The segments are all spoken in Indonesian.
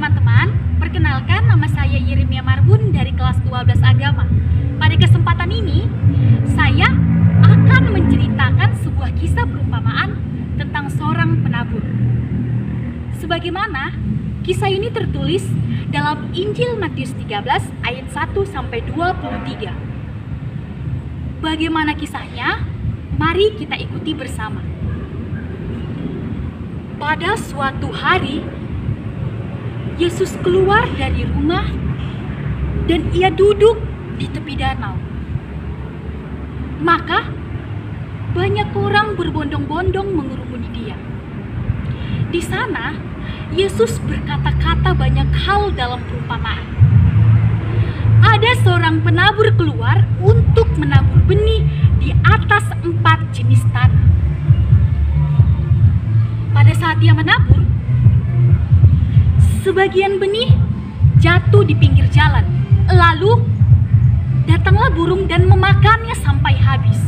teman-teman, perkenalkan nama saya Yeremia Marbun dari kelas 12 Agama. Pada kesempatan ini, saya akan menceritakan sebuah kisah perumpamaan tentang seorang penabur. Sebagaimana kisah ini tertulis dalam Injil Matius 13 ayat 1-23. Bagaimana kisahnya? Mari kita ikuti bersama. Pada suatu hari, Yesus keluar dari rumah dan ia duduk di tepi danau. Maka banyak orang berbondong-bondong mengerumuni dia. Di sana, Yesus berkata-kata banyak hal dalam perumpamaan. Ada seorang penabur keluar untuk menabur benih di atas 4 jenis tanah. Pada saat dia menabur, sebagian benih jatuh di pinggir jalan. Lalu datanglah burung dan memakannya sampai habis.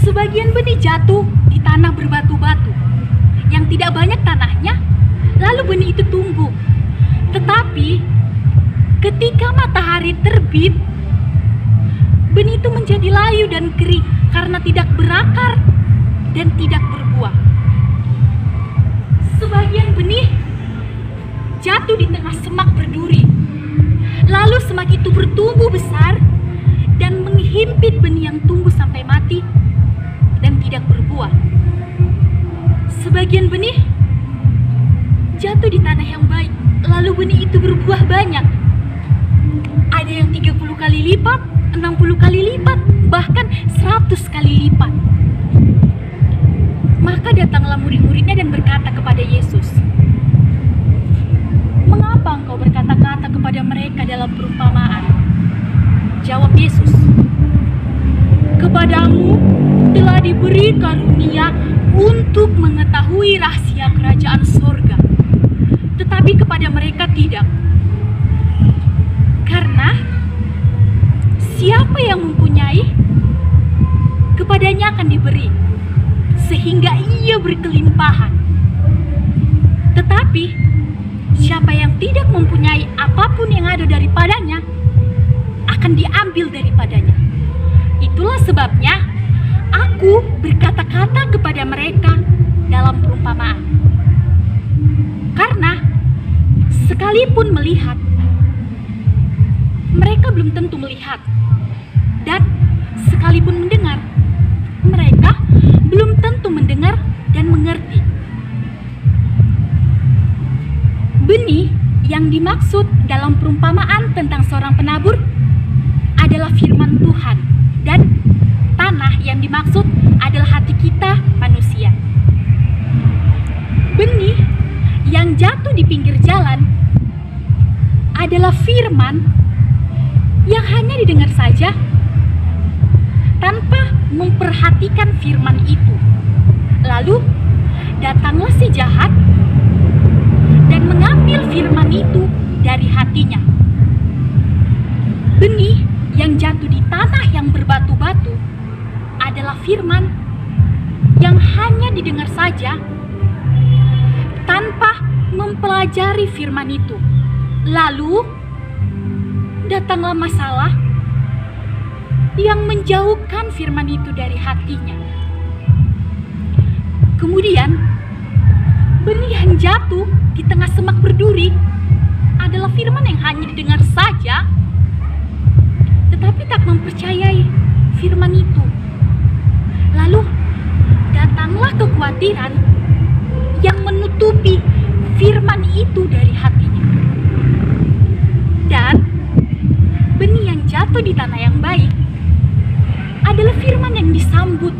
Sebagian benih jatuh di tanah berbatu-batu yang tidak banyak tanahnya, lalu benih itu tumbuh. Tetapi ketika matahari terbit, benih itu menjadi layu dan kering karena tidak berakar dan tidak berbuah. Sebagian benih jatuh di tengah semak berduri. Lalu semak itu bertumbuh besar dan menghimpit benih yang tumbuh sampai mati dan tidak berbuah. Sebagian benih jatuh di tanah yang baik. Lalu benih itu berbuah banyak. Ada yang 30 kali lipat, 60 kali lipat, bahkan 100 kali lipat. Maka datanglah murid-muridnya dan berkata kepada Yesus, "Mengapa engkau berkata-kata kepada mereka dalam perumpamaan?" Jawab Yesus, "Kepadamu telah diberi karunia untuk mengetahui rahasia kerajaan sorga, tetapi kepada mereka tidak. Karena siapa yang mempunyai, kepadanya akan diberi, sehingga ia berkelimpahan. Tetapi siapa yang tidak mempunyai apapun yang ada daripadanya, akan diambil daripadanya. Itulah sebabnya aku berkata-kata kepada mereka dalam perumpamaan. Karena sekalipun melihat, mereka belum tentu melihat, dan sekalipun mendengar, mereka belum tentu mendengar dan mengerti." Benih yang dimaksud dalam perumpamaan tentang seorang penabur adalah firman Tuhan, dan tanah yang dimaksud adalah hati kita manusia. Benih yang jatuh di pinggir jalan adalah firman yang hanya didengar saja tanpa memperhatikan firman itu. Lalu datanglah si jahat dan mengambil firman itu dari hatinya. Benih yang jatuh di tanah yang berbatu-batu adalah firman yang hanya didengar saja tanpa mempelajari firman itu. Lalu datanglah masalah yang menjauhkan firman itu dari hatinya. Kemudian benih yang jatuh di tengah semak berduri adalah firman yang hanya didengar saja, tetapi tak mempercayai firman itu. Lalu datanglah kekhawatiran yang menutupi firman itu dari hatinya. Dan benih yang jatuh di tanah yang baik adalah firman yang disambut,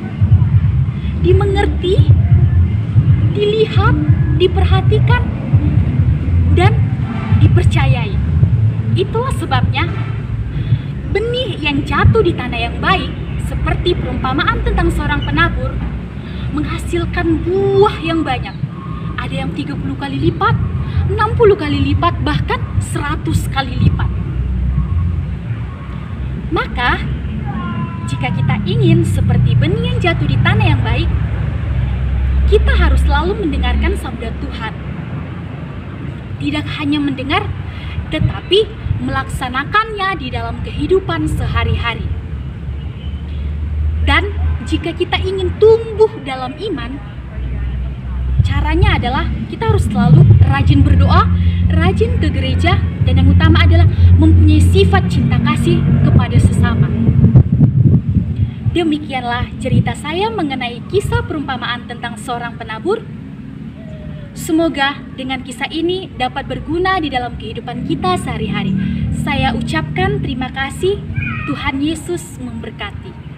dimengerti, dilihat, diperhatikan, dan dipercayai. Itulah sebabnya benih yang jatuh di tanah yang baik, seperti perumpamaan tentang seorang penabur, menghasilkan buah yang banyak. Ada yang 30 kali lipat, 60 kali lipat, bahkan 100 kali lipat. Maka, jika kita ingin seperti benih yang jatuh di tanah yang baik, kita harus selalu mendengarkan sabda Tuhan. tidak hanya mendengar, tetapi melaksanakannya di dalam kehidupan sehari-hari. Dan jika kita ingin tumbuh dalam iman, caranya adalah kita harus selalu rajin berdoa, rajin ke gereja, dan yang utama adalah mempunyai sifat cinta kasih kepada sesama. Demikianlah cerita saya mengenai kisah perumpamaan tentang seorang penabur. Semoga dengan kisah ini dapat berguna di dalam kehidupan kita sehari-hari. Saya ucapkan terima kasih. Tuhan Yesus memberkati.